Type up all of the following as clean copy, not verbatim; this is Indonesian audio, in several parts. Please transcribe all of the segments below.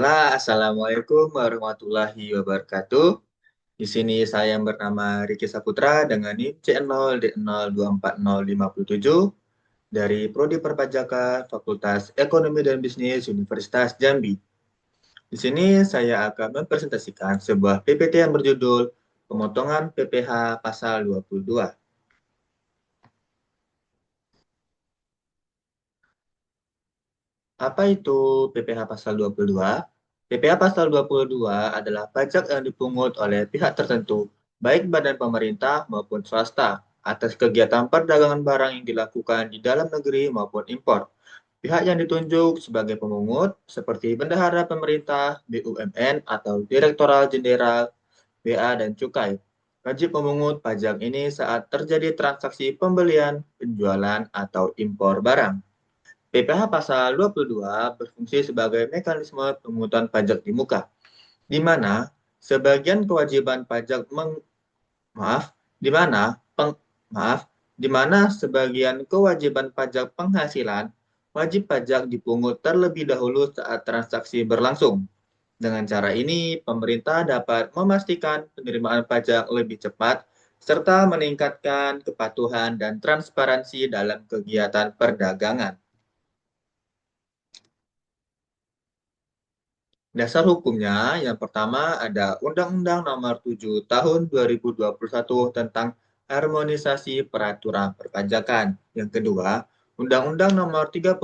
Bismillah, Assalamualaikum warahmatullahi wabarakatuh. Di sini saya yang bernama Riki Saputra dengan NIM C0D024057 dari Prodi Perpajakan Fakultas Ekonomi dan Bisnis Universitas Jambi. Di sini saya akan mempresentasikan sebuah PPT yang berjudul Pemotongan PPh Pasal 22. Apa itu PPh Pasal 22? PPh Pasal 22 adalah pajak yang dipungut oleh pihak tertentu, baik badan pemerintah maupun swasta, atas kegiatan perdagangan barang yang dilakukan di dalam negeri maupun impor. Pihak yang ditunjuk sebagai pemungut seperti Bendahara Pemerintah, BUMN, atau Direktoral Jenderal BA dan Cukai. Wajib memungut pajak ini saat terjadi transaksi pembelian, penjualan, atau impor barang. PPh Pasal 22 berfungsi sebagai mekanisme pemungutan pajak di muka, di mana sebagian kewajiban pajak maaf, di mana peng, maaf, di mana sebagian kewajiban pajak penghasilan wajib pajak dipungut terlebih dahulu saat transaksi berlangsung. Dengan cara ini, pemerintah dapat memastikan penerimaan pajak lebih cepat serta meningkatkan kepatuhan dan transparansi dalam kegiatan perdagangan. Dasar hukumnya yang pertama ada Undang-Undang Nomor 7 Tahun 2021 tentang Harmonisasi Peraturan Perpajakan. Yang kedua, Undang-Undang Nomor 36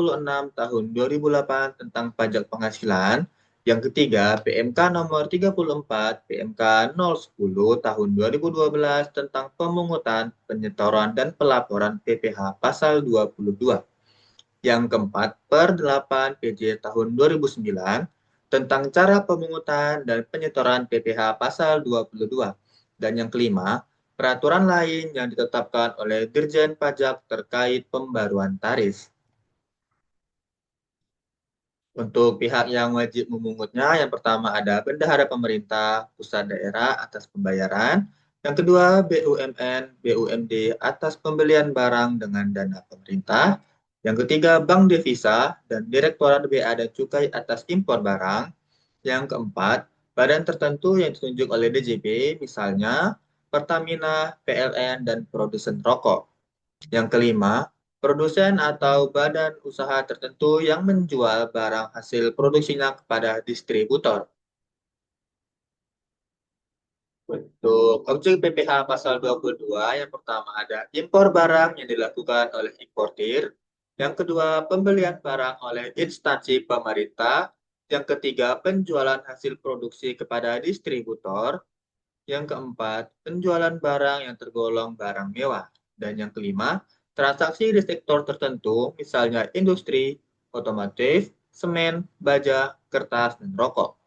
Tahun 2008 tentang Pajak Penghasilan. Yang ketiga, PMK Nomor 34 PMK 010 Tahun 2012 tentang pemungutan, penyetoran, dan pelaporan PPh Pasal 22. Yang keempat, Per 8 PJ tahun 2009 tentang cara pemungutan dan penyetoran PPh pasal 22. Dan yang kelima, peraturan lain yang ditetapkan oleh Dirjen Pajak terkait pembaruan tarif. Untuk pihak yang wajib memungutnya, yang pertama ada bendahara pemerintah pusat daerah atas pembayaran, yang kedua BUMN, BUMD atas pembelian barang dengan dana pemerintah, yang ketiga Bank Devisa dan Direktorat Bea dan Cukai atas impor barang, yang keempat badan tertentu yang ditunjuk oleh DJP, misalnya Pertamina, PLN, dan produsen rokok. Yang kelima, produsen atau badan usaha tertentu yang menjual barang hasil produksinya kepada distributor. Untuk objek PPh pasal 22, yang pertama ada impor barang yang dilakukan oleh importir, yang kedua pembelian barang oleh instansi pemerintah, yang ketiga penjualan hasil produksi kepada distributor, yang keempat, penjualan barang yang tergolong barang mewah. Dan yang kelima, transaksi di sektor tertentu, misalnya industri, otomotif, semen, baja, kertas, dan rokok.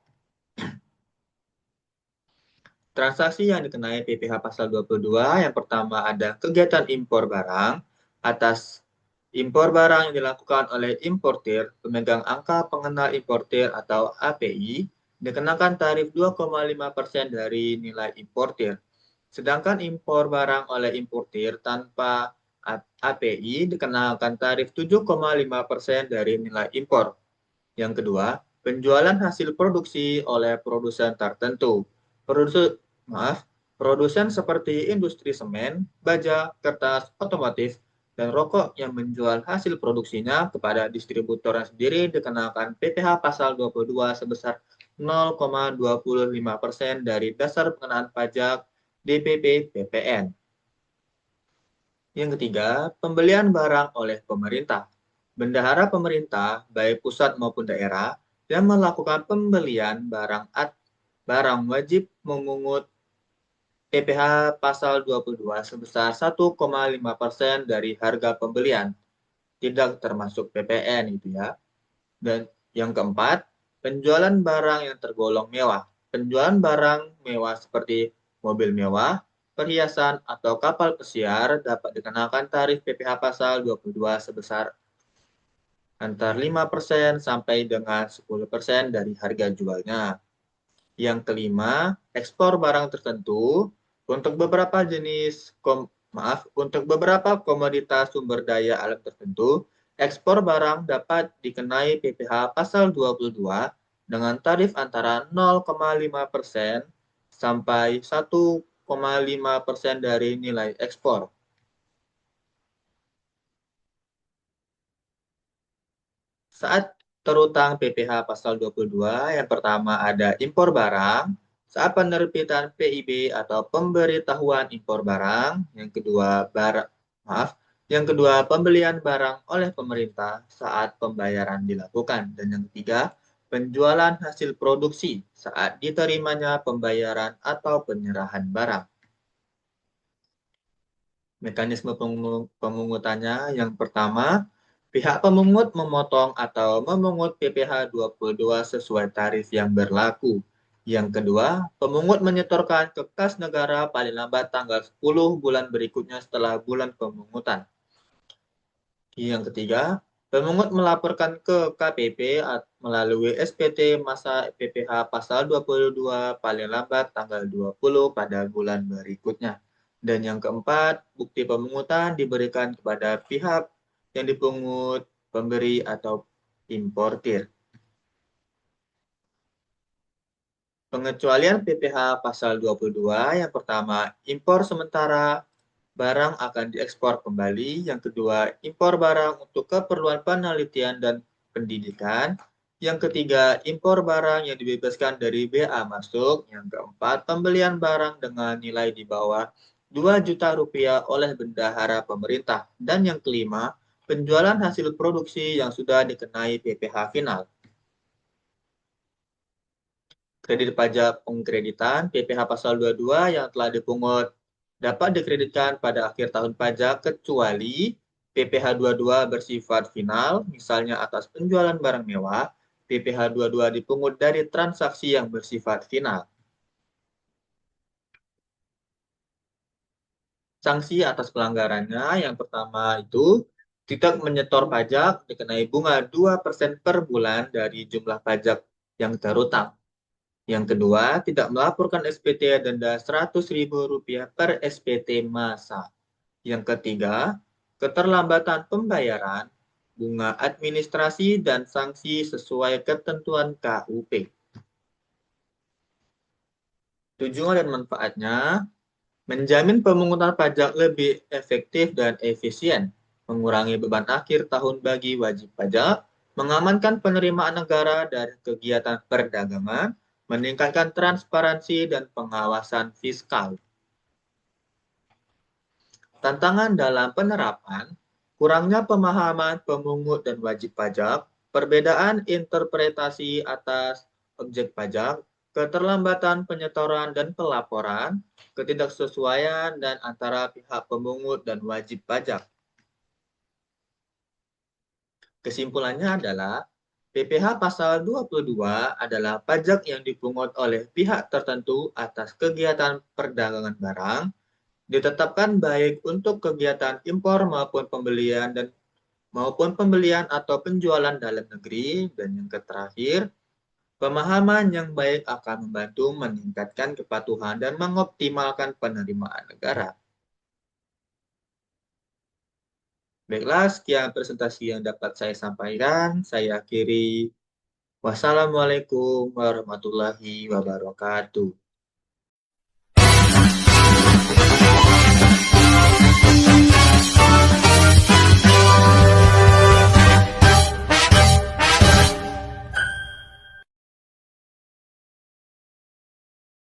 Transaksi yang dikenai PPh pasal 22, yang pertama ada kegiatan impor barang. Atas impor barang yang dilakukan oleh importir, pemegang angka pengenal importir atau API, dikenakan tarif 2,5% dari nilai importir. Sedangkan impor barang oleh importir tanpa API dikenakan tarif 7,5% dari nilai impor. Yang kedua, penjualan hasil produksi oleh produsen tertentu. Produsen, maaf, produsen seperti industri semen, baja, kertas, otomotif, dan rokok yang menjual hasil produksinya kepada distributornya sendiri dikenakan PPh pasal 22 sebesar 0,25% dari dasar pengenaan pajak DPP PPN. Yang ketiga, pembelian barang oleh pemerintah. Bendahara pemerintah, baik pusat maupun daerah, yang melakukan pembelian barang wajib memungut PPh pasal 22 sebesar 1,5% dari harga pembelian, tidak termasuk PPN itu ya. Dan yang keempat, penjualan barang yang tergolong mewah. Penjualan barang mewah seperti mobil mewah, perhiasan, atau kapal pesiar dapat dikenakan tarif PPh pasal 22 sebesar antara 5% sampai dengan 10% dari harga jualnya. Yang kelima, ekspor barang tertentu untuk beberapa untuk beberapa komoditas sumber daya alam tertentu, ekspor barang dapat dikenai PPh pasal 22 dengan tarif antara 0,5% sampai 1,5% dari nilai ekspor. Saat terutang PPh pasal 22, yang pertama ada impor barang, saat penerbitan PIB atau pemberitahuan impor barang, yang kedua pembelian barang oleh pemerintah saat pembayaran dilakukan, dan yang ketiga penjualan hasil produksi saat diterimanya pembayaran atau penyerahan barang. Mekanisme pemungutannya yang pertama, pihak pemungut memotong atau memungut PPh 22 sesuai tarif yang berlaku. Yang kedua, pemungut menyetorkan ke kas negara paling lambat tanggal 10 bulan berikutnya setelah bulan pemungutan. Yang ketiga, pemungut melaporkan ke KPP melalui SPT masa PPh pasal 22 paling lambat tanggal 20 pada bulan berikutnya. Dan yang keempat, bukti pemungutan diberikan kepada pihak yang dipungut, pemberi atau importir. Pengecualian PPh pasal 22 yang pertama, impor sementara barang akan diekspor kembali. Yang kedua, impor barang untuk keperluan penelitian dan pendidikan. Yang ketiga, impor barang yang dibebaskan dari BA masuk. Yang keempat, pembelian barang dengan nilai di bawah 2 juta rupiah oleh bendahara pemerintah. Dan yang kelima, penjualan hasil produksi yang sudah dikenai PPh final. Kredit pajak pengkreditan PPh pasal 22 yang telah dipungut dapat dikreditkan pada akhir tahun pajak kecuali PPh 22 bersifat final, misalnya atas penjualan barang mewah, PPh 22 dipungut dari transaksi yang bersifat final. Sanksi atas pelanggarannya yang pertama itu tidak menyetor pajak dikenai bunga 2% per bulan dari jumlah pajak yang terutang. Yang kedua, tidak melaporkan SPT denda Rp100.000 per SPT masa. Yang ketiga, keterlambatan pembayaran, bunga administrasi dan sanksi sesuai ketentuan KUP. Tujuan dan manfaatnya, menjamin pemungutan pajak lebih efektif dan efisien, mengurangi beban akhir tahun bagi wajib pajak, mengamankan penerimaan negara dari kegiatan perdagangan, meningkatkan transparansi dan pengawasan fiskal. Tantangan dalam penerapan, kurangnya pemahaman pemungut dan wajib pajak, perbedaan interpretasi atas objek pajak, keterlambatan penyetoran dan pelaporan, ketidaksesuaian dan antara pihak pemungut dan wajib pajak. Kesimpulannya adalah PPh pasal 22 adalah pajak yang dipungut oleh pihak tertentu atas kegiatan perdagangan barang, ditetapkan baik untuk kegiatan impor maupun pembelian atau penjualan dalam negeri. Dan yang terakhir, pemahaman yang baik akan membantu meningkatkan kepatuhan dan mengoptimalkan penerimaan negara. Baiklah, sekian presentasi yang dapat saya sampaikan. Saya akhiri. Wassalamualaikum warahmatullahi wabarakatuh.